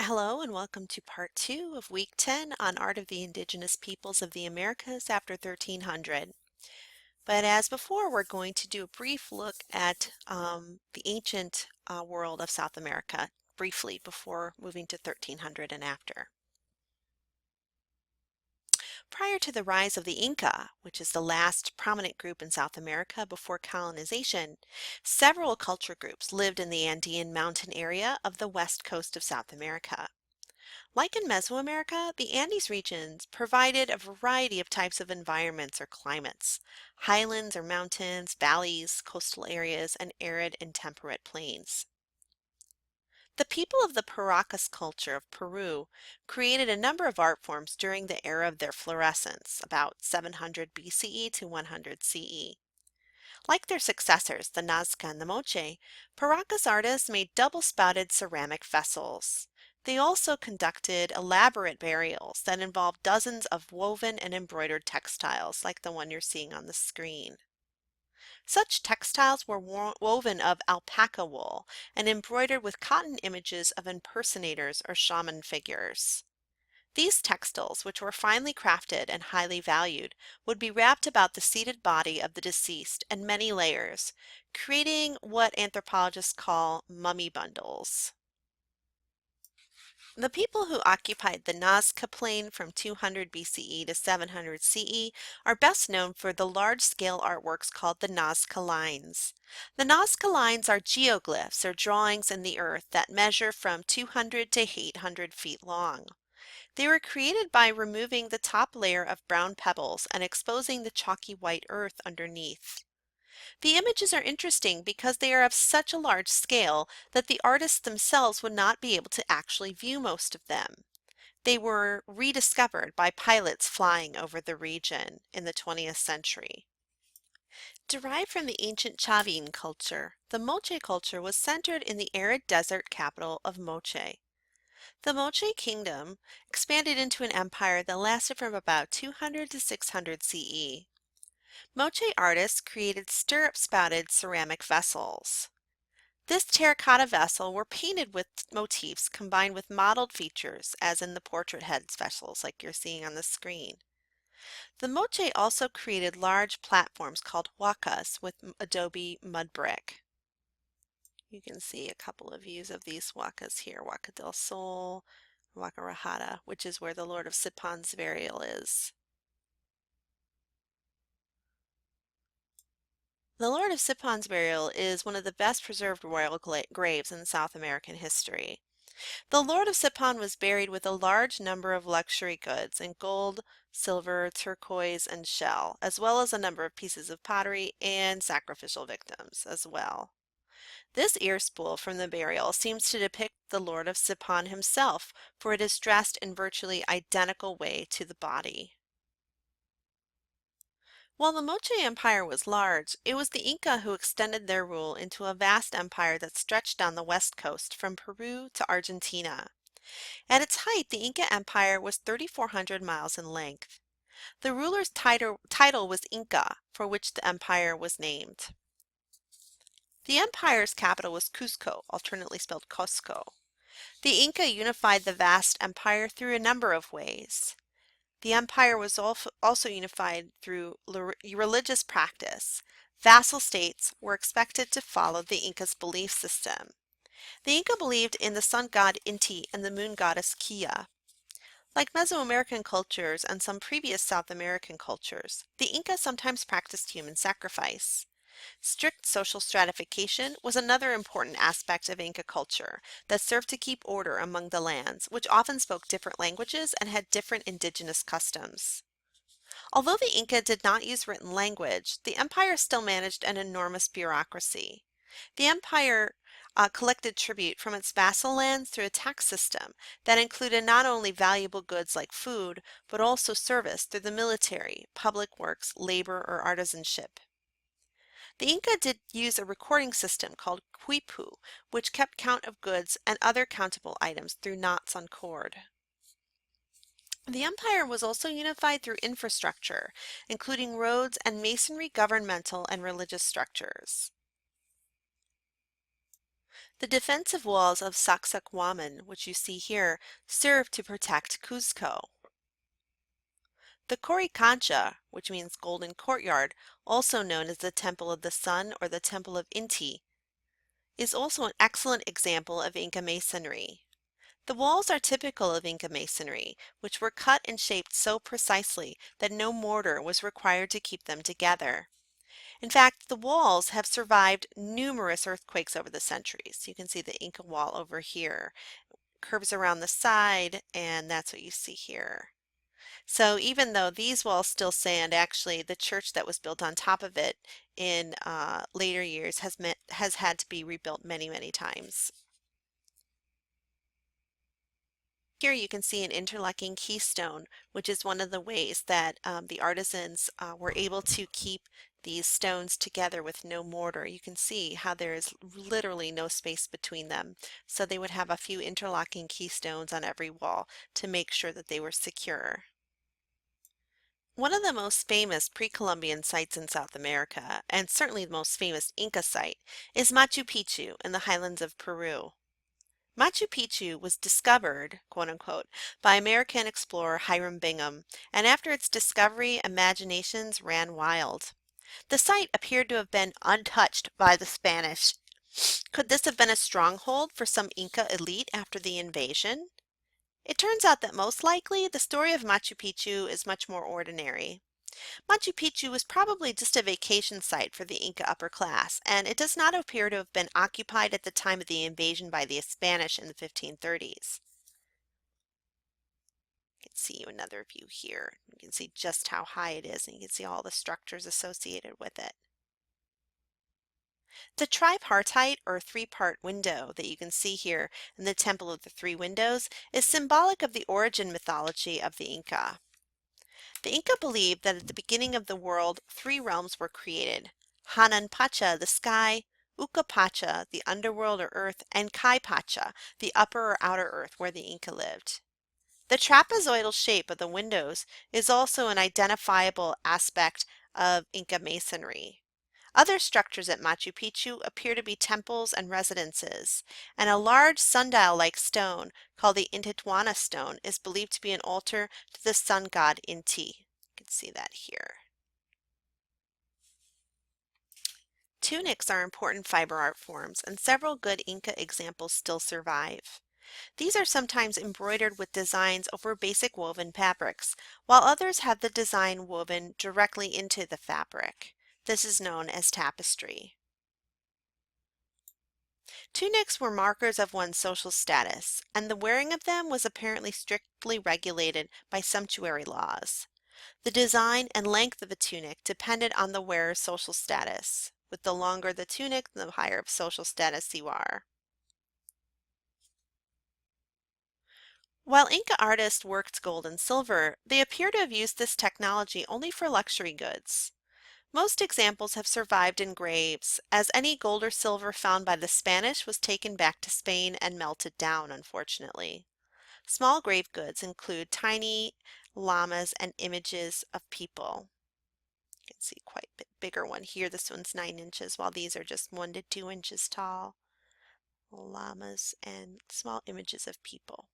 Hello and welcome to part 2 of week 10 on Art of the Indigenous Peoples of the Americas after 1300. But as before, we're going to do a brief look at the ancient world of South America briefly before moving to 1300 and after. Prior to the rise of the Inca, which is the last prominent group in South America before colonization, several culture groups lived in the Andean mountain area of the west coast of South America. Like in Mesoamerica, the Andes regions provided a variety of types of environments or climates: highlands or mountains, valleys, coastal areas, and arid and temperate plains. The people of the Paracas culture of Peru created a number of art forms during the era of their florescence, about 700 BCE to 100 CE. Like their successors, the Nazca and the Moche, Paracas artists made double-spouted ceramic vessels. They also conducted elaborate burials that involved dozens of woven and embroidered textiles, like the one you're seeing on the screen. Such textiles were woven of alpaca wool and embroidered with cotton images of impersonators or shaman figures. These textiles, which were finely crafted and highly valued, would be wrapped about the seated body of the deceased in many layers, creating what anthropologists call mummy bundles. The people who occupied the Nazca Plain from 200 BCE to 700 CE are best known for the large-scale artworks called the Nazca Lines. The Nazca Lines are geoglyphs or drawings in the earth that measure from 200 to 800 feet long. They were created by removing the top layer of brown pebbles and exposing the chalky white earth underneath. The images are interesting because they are of such a large scale that the artists themselves would not be able to actually view most of them. They were rediscovered by pilots flying over the region in the 20th century. Derived from the ancient Chavin culture, the Moche culture was centered in the arid desert capital of Moche. The Moche kingdom expanded into an empire that lasted from about 200 to 600 CE. Moche artists created stirrup-spouted ceramic vessels. This terracotta vessel were painted with motifs combined with modeled features, as in the portrait heads vessels like you're seeing on the screen. The Moche also created large platforms called huacas with adobe mud brick. You can see a couple of views of these huacas here, Huaca del Sol, Huaca Rajada, which is where the Lord of Sipon's burial is. The Lord of Sipon's burial is one of the best preserved royal graves in South American history. The Lord of Sipon was buried with a large number of luxury goods in gold, silver, turquoise, and shell, as well as a number of pieces of pottery and sacrificial victims as well. This ear spool from the burial seems to depict the Lord of Sipon himself, for it is dressed in virtually identical way to the body. While the Moche Empire was large, it was the Inca who extended their rule into a vast empire that stretched down the west coast from Peru to Argentina. At its height, the Inca Empire was 3,400 miles in length. The ruler's title was Inca, for which the empire was named. The empire's capital was Cusco, alternately spelled Cusco. The Inca unified the vast empire through a number of ways. The empire was also unified through religious practice. Vassal states were expected to follow the Inca's belief system. The Inca believed in the sun god Inti and the moon goddess Kia. Like Mesoamerican cultures and some previous South American cultures, the Inca sometimes practiced human sacrifice. Strict social stratification was another important aspect of Inca culture that served to keep order among the lands, which often spoke different languages and had different indigenous customs. Although the Inca did not use written language, the empire still managed an enormous bureaucracy. The empire collected tribute from its vassal lands through a tax system that included not only valuable goods like food, but also service through the military, public works, labor, or artisanship. The Inca did use a recording system called quipu, which kept count of goods and other countable items through knots on cord. The empire was also unified through infrastructure, including roads and masonry governmental and religious structures. The defensive walls of Sacsayhuaman, which you see here, served to protect Cuzco. The Coricancha, which means golden courtyard, also known as the Temple of the Sun or the Temple of Inti, is also an excellent example of Inca masonry. The walls are typical of Inca masonry, which were cut and shaped so precisely that no mortar was required to keep them together. In fact, the walls have survived numerous earthquakes over the centuries. You can see the Inca wall over here, curves around the side, and that's what you see here. So even though these walls still stand, actually the church that was built on top of it in later years has had to be rebuilt many, many times. Here you can see an interlocking keystone, which is one of the ways that the artisans were able to keep these stones together with no mortar. You can see how there is literally no space between them. So they would have a few interlocking keystones on every wall to make sure that they were secure. One of the most famous pre-Columbian sites in South America, and certainly the most famous Inca site, is Machu Picchu in the highlands of Peru. Machu Picchu was discovered, quote unquote, by American explorer Hiram Bingham, and after its discovery, imaginations ran wild. The site appeared to have been untouched by the Spanish. Could this have been a stronghold for some Inca elite after the invasion? It turns out that most likely the story of Machu Picchu is much more ordinary. Machu Picchu was probably just a vacation site for the Inca upper class, and it does not appear to have been occupied at the time of the invasion by the Spanish in the 1530s. You can see another view here. You can see just how high it is, and you can see all the structures associated with it. The tripartite or three-part window that you can see here in the Temple of the Three Windows is symbolic of the origin mythology of the Inca. The Inca believed that at the beginning of the world, three realms were created: Hanan Pacha, the sky; Uka Pacha, the underworld or earth; and Kai Pacha, the upper or outer earth where the Inca lived. The trapezoidal shape of the windows is also an identifiable aspect of Inca masonry. Other structures at Machu Picchu appear to be temples and residences, and a large sundial-like stone called the Intituana stone is believed to be an altar to the sun god Inti. You can see that here. Tunics are important fiber art forms, and several good Inca examples still survive. These are sometimes embroidered with designs over basic woven fabrics, while others have the design woven directly into the fabric. This is known as tapestry. Tunics were markers of one's social status, and the wearing of them was apparently strictly regulated by sumptuary laws. The design and length of a tunic depended on the wearer's social status. With the longer the tunic, the higher of social status you are. While Inca artists worked gold and silver, they appear to have used this technology only for luxury goods. Most examples have survived in graves, as any gold or silver found by the Spanish was taken back to Spain and melted down, unfortunately. Small grave goods include tiny llamas and images of people. You can see quite a bit bigger one here. This one's 9 inches, while these are just 1 to 2 inches tall. Llamas and small images of people.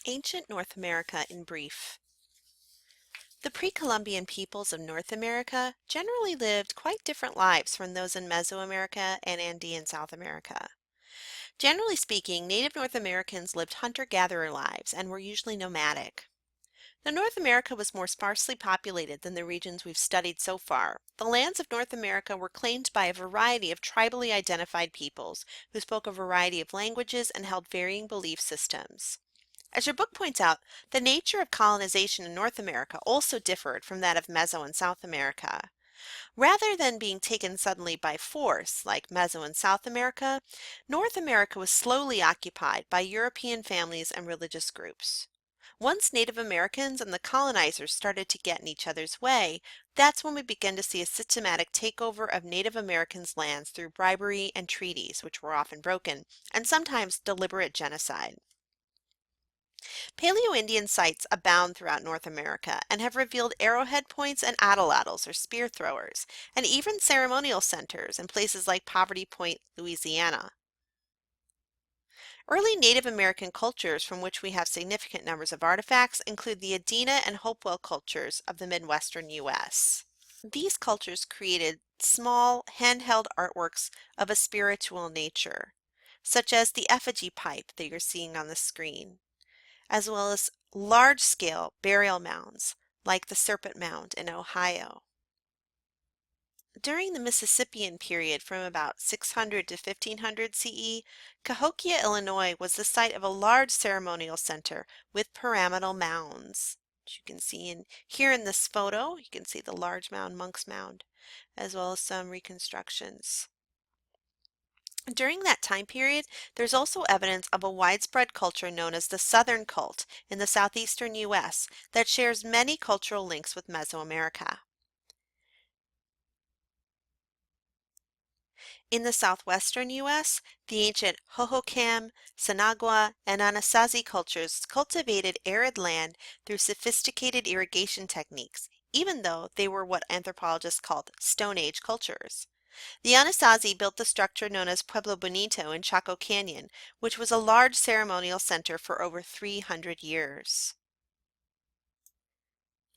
Ancient North America in brief. The pre-Columbian peoples of North America generally lived quite different lives from those in Mesoamerica and Andean South America. Generally speaking, native North Americans lived hunter-gatherer lives and were usually nomadic. Though North America was more sparsely populated than the regions we've studied so far, the lands of North America were claimed by a variety of tribally identified peoples who spoke a variety of languages and held varying belief systems. As your book points out, the nature of colonization in North America also differed from that of Meso and South America. Rather than being taken suddenly by force, like Meso and South America, North America was slowly occupied by European families and religious groups. Once Native Americans and the colonizers started to get in each other's way, that's when we begin to see a systematic takeover of Native Americans' lands through bribery and treaties, which were often broken, and sometimes deliberate genocide. Paleo-Indian sites abound throughout North America and have revealed arrowhead points and atlatls or spear throwers, and even ceremonial centers in places like Poverty Point, Louisiana. Early Native American cultures from which we have significant numbers of artifacts include the Adena and Hopewell cultures of the Midwestern U.S. These cultures created small, handheld artworks of a spiritual nature, such as the effigy pipe that you're seeing on the screen, as well as large-scale burial mounds like the Serpent Mound in Ohio. During the Mississippian period from about 600 to 1500 CE, Cahokia, Illinois was the site of a large ceremonial center with pyramidal mounds. As you can see here in this photo, you can see the large mound, Monk's Mound, as well as some reconstructions. During that time period, there's also evidence of a widespread culture known as the Southern Cult in the southeastern U.S. that shares many cultural links with Mesoamerica. In the southwestern U.S., the ancient Hohokam, Sanagua, and Anasazi cultures cultivated arid land through sophisticated irrigation techniques, even though they were what anthropologists called Stone Age cultures. The Anasazi built the structure known as Pueblo Bonito in Chaco Canyon, which was a large ceremonial center for over 300 years.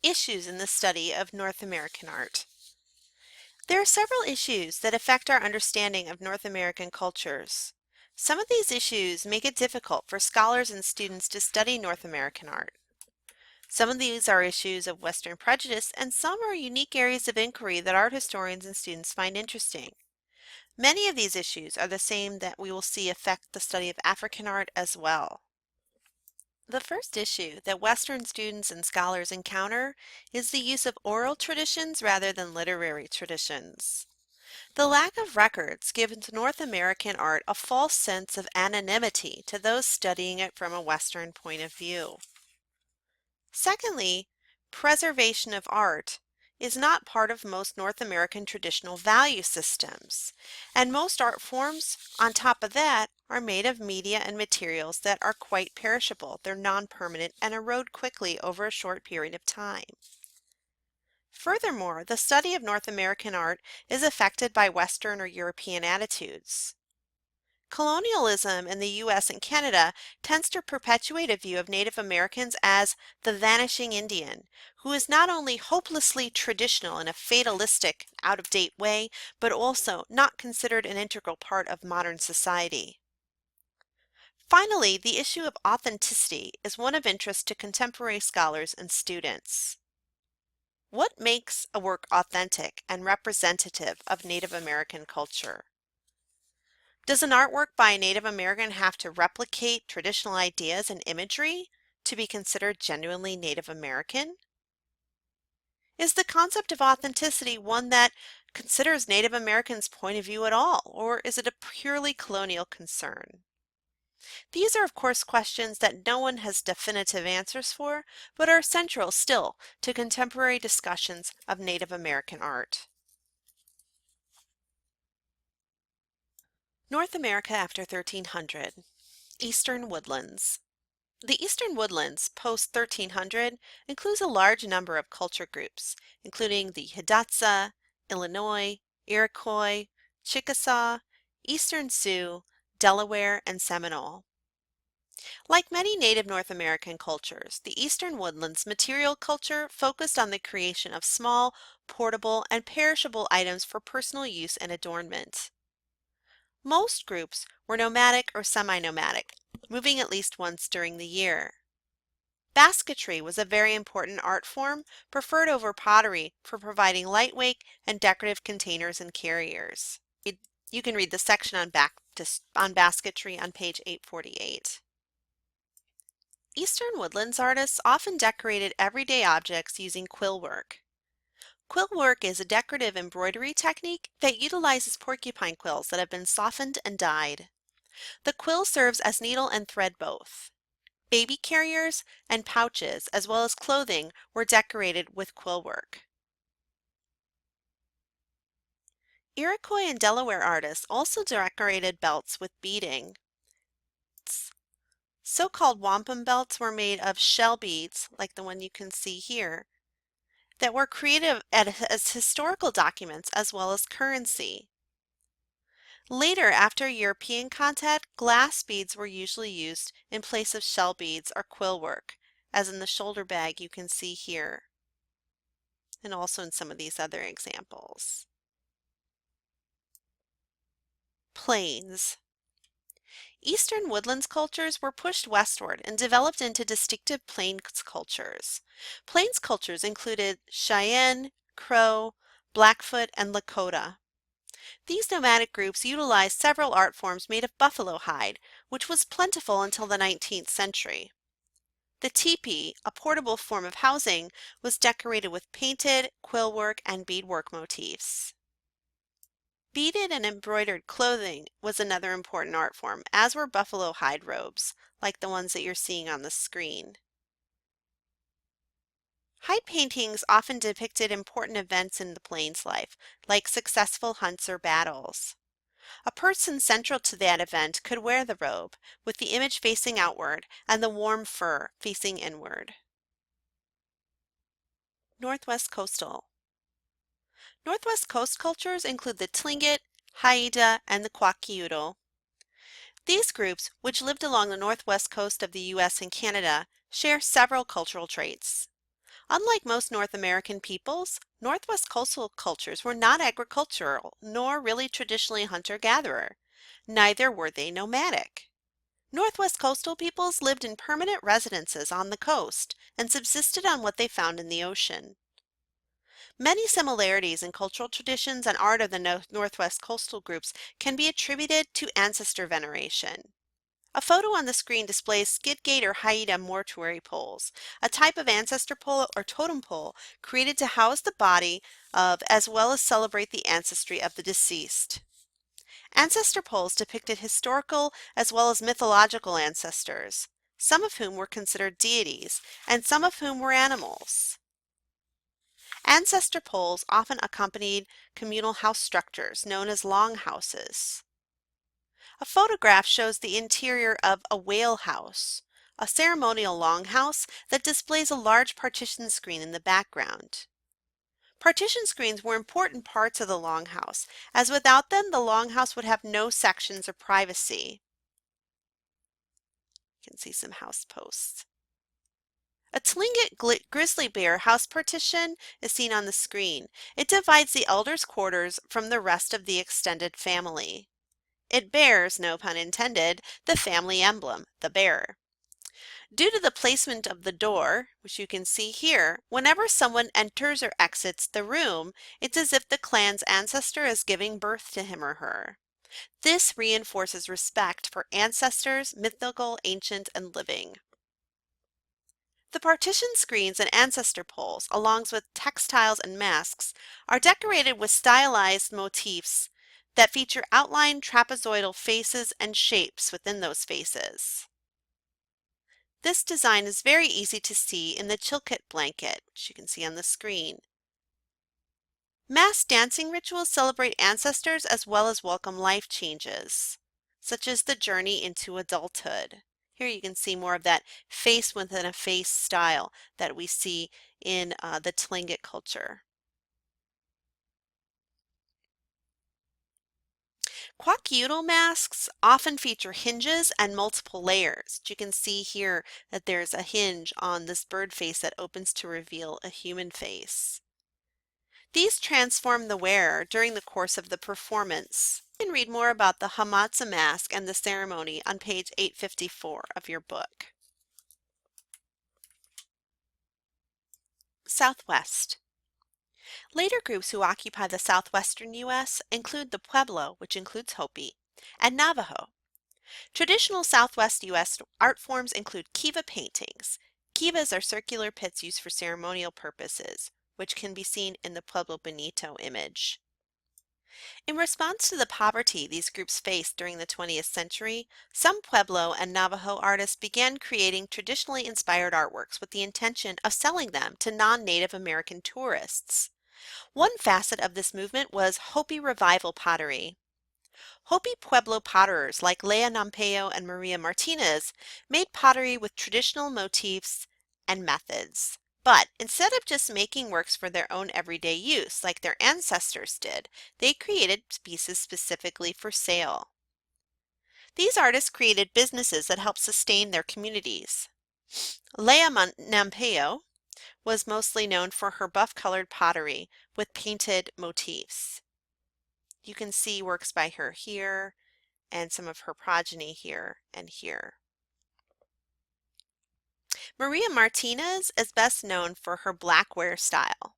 Issues in the study of North American art. There are several issues that affect our understanding of North American cultures. Some of these issues make it difficult for scholars and students to study North American art. Some of these are issues of Western prejudice, and some are unique areas of inquiry that art historians and students find interesting. Many of these issues are the same that we will see affect the study of African art as well. The first issue that Western students and scholars encounter is the use of oral traditions rather than literary traditions. The lack of records gives North American art a false sense of anonymity to those studying it from a Western point of view. Secondly, preservation of art is not part of most North American traditional value systems, and most art forms, on top of that, are made of media and materials that are quite perishable. They're non-permanent and erode quickly over a short period of time. Furthermore, the study of North American art is affected by Western or European attitudes. Colonialism in the US and Canada tends to perpetuate a view of Native Americans as the vanishing Indian, who is not only hopelessly traditional in a fatalistic, out-of-date way, but also not considered an integral part of modern society. Finally, the issue of authenticity is one of interest to contemporary scholars and students. What makes a work authentic and representative of Native American culture? Does an artwork by a Native American have to replicate traditional ideas and imagery to be considered genuinely Native American? Is the concept of authenticity one that considers Native Americans' point of view at all, or is it a purely colonial concern? These are, of course, questions that no one has definitive answers for, but are central still to contemporary discussions of Native American art. North America after 1300. Eastern woodlands. The eastern woodlands post-1300 includes a large number of culture groups, including the Hidatsa, Illinois, Iroquois, Chickasaw, Eastern Sioux, Delaware, and Seminole. Like many native North American cultures, the eastern woodlands material culture focused on the creation of small, portable, and perishable items for personal use and adornment. Most groups were nomadic or semi-nomadic, moving at least once during the year. Basketry was a very important art form, preferred over pottery for providing lightweight and decorative containers and carriers. You can read the section on basketry on page 848. Eastern woodlands artists often decorated everyday objects using quill work. Quill work is a decorative embroidery technique that utilizes porcupine quills that have been softened and dyed. The quill serves as needle and thread both. Baby carriers and pouches, as well as clothing, were decorated with quill work. Iroquois and Delaware artists also decorated belts with beading. So-called wampum belts were made of shell beads, like the one you can see here, that were created as historical documents as well as currency. Later, after European contact, glass beads were usually used in place of shell beads or quill work, as in the shoulder bag you can see here, and also in some of these other examples. Plains. Eastern woodlands cultures were pushed westward and developed into distinctive plains cultures. Plains cultures included Cheyenne, Crow, Blackfoot, and Lakota. These nomadic groups utilized several art forms made of buffalo hide, which was plentiful until the 19th century. The teepee, a portable form of housing, was decorated with painted, quill work, and beadwork motifs. Beaded and embroidered clothing was another important art form, as were buffalo hide robes, like the ones that you're seeing on the screen. Hide paintings often depicted important events in the plains life, like successful hunts or battles. A person central to that event could wear the robe, with the image facing outward and the warm fur facing inward. Northwest Coastal. Northwest Coast cultures include the Tlingit, Haida, and the Kwakiutl. These groups, which lived along the northwest coast of the U.S. and Canada, share several cultural traits. Unlike most North American peoples, Northwest coastal cultures were not agricultural nor really traditionally hunter-gatherer. Neither were they nomadic. Northwest coastal peoples lived in permanent residences on the coast and subsisted on what they found in the ocean. Many similarities in cultural traditions and art of the Northwest coastal groups can be attributed to ancestor veneration. A photo on the screen displays skidgate or Haida mortuary poles, a type of ancestor pole or totem pole created to house the body of as well as celebrate the ancestry of the deceased. Ancestor poles depicted historical as well as mythological ancestors, some of whom were considered deities and some of whom were animals. Ancestor poles often accompanied communal house structures known as longhouses. A photograph shows the interior of a whale house, a ceremonial longhouse that displays a large partition screen in the background. Partition screens were important parts of the longhouse, as without them the longhouse would have no sections or privacy. You can see some house posts. A Tlingit grizzly bear house partition is seen on the screen. It divides the elders' quarters from the rest of the extended family. It bears, no pun intended, the family emblem, the bear. Due to the placement of the door, which you can see here, whenever someone enters or exits the room, it's as if the clan's ancestor is giving birth to him or her. This reinforces respect for ancestors, mythical, ancient, and living. The partition screens and ancestor poles, along with textiles and masks, are decorated with stylized motifs that feature outlined trapezoidal faces and shapes within those faces. This design is very easy to see in the Chilkat blanket, which you can see on the screen. Mass dancing rituals celebrate ancestors as well as welcome life changes, such as the journey into adulthood. Here you can see more of that face within a face style that we see in the Tlingit culture. Kwakiutl masks often feature hinges and multiple layers. You can see here that there's a hinge on this bird face that opens to reveal a human face. These transform the wearer during the course of the performance. You can read more about the Hamatsa mask and the ceremony on page 854 of your book. Southwest. Later groups who occupy the southwestern U.S. include the Pueblo, which includes Hopi, and Navajo. Traditional southwest U.S. art forms include kiva paintings. Kivas are circular pits used for ceremonial purposes, which can be seen in the Pueblo Bonito image. In response to the poverty these groups faced during the 20th century, some Pueblo and Navajo artists began creating traditionally inspired artworks with the intention of selling them to non-Native American tourists. One facet of this movement was Hopi revival pottery. Hopi Pueblo potterers like Lea Nampeo and Maria Martinez made pottery with traditional motifs and methods. But instead of just making works for their own everyday use like their ancestors did, they created pieces specifically for sale. These artists created businesses that helped sustain their communities. Nampeo was mostly known for her buff-colored pottery with painted motifs. You can see works by her here and some of her progeny here and here. Maria Martinez is best known for her blackware style.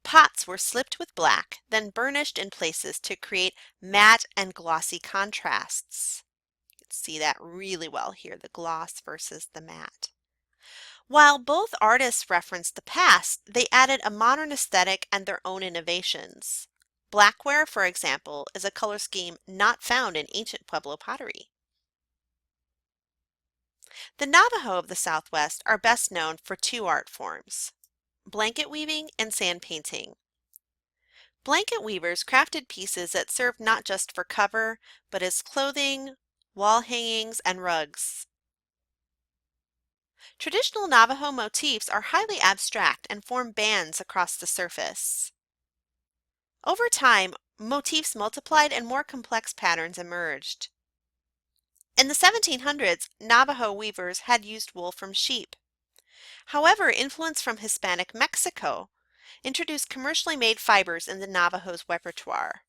Pots were slipped with black, then burnished in places to create matte and glossy contrasts. You can see that really well here, the gloss versus the matte. While both artists referenced the past, they added a modern aesthetic and their own innovations. Blackware, for example, is a color scheme not found in ancient Pueblo pottery. The Navajo of the Southwest are best known for two art forms, blanket weaving and sand painting. Blanket weavers crafted pieces that served not just for cover, but as clothing, wall hangings, and rugs. Traditional Navajo motifs are highly abstract and form bands across the surface. Over time, motifs multiplied and more complex patterns emerged. In the 1700s, Navajo weavers had used wool from sheep. However, influence from Hispanic Mexico introduced commercially made fibers in the Navajo's repertoire.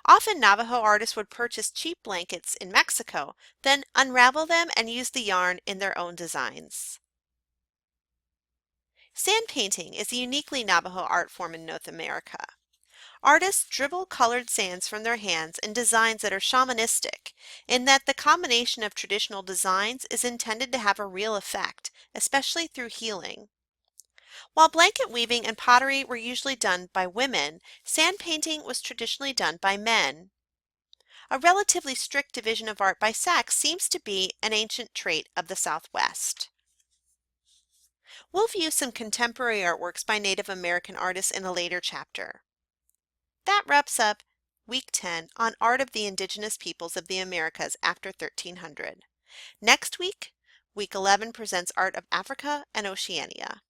Often Navajo artists would purchase cheap blankets in Mexico, then unravel them and use the yarn in their own designs. Sand painting is a uniquely Navajo art form in North America. Artists dribble colored sands from their hands in designs that are shamanistic, in that the combination of traditional designs is intended to have a real effect, especially through healing. While blanket weaving and pottery were usually done by women, sand painting was traditionally done by men. A relatively strict division of art by sex seems to be an ancient trait of the Southwest. We'll view some contemporary artworks by Native American artists in a later chapter. That wraps up Week 10 on Art of the Indigenous Peoples of the Americas after 1300. Next week, Week 11 presents Art of Africa and Oceania.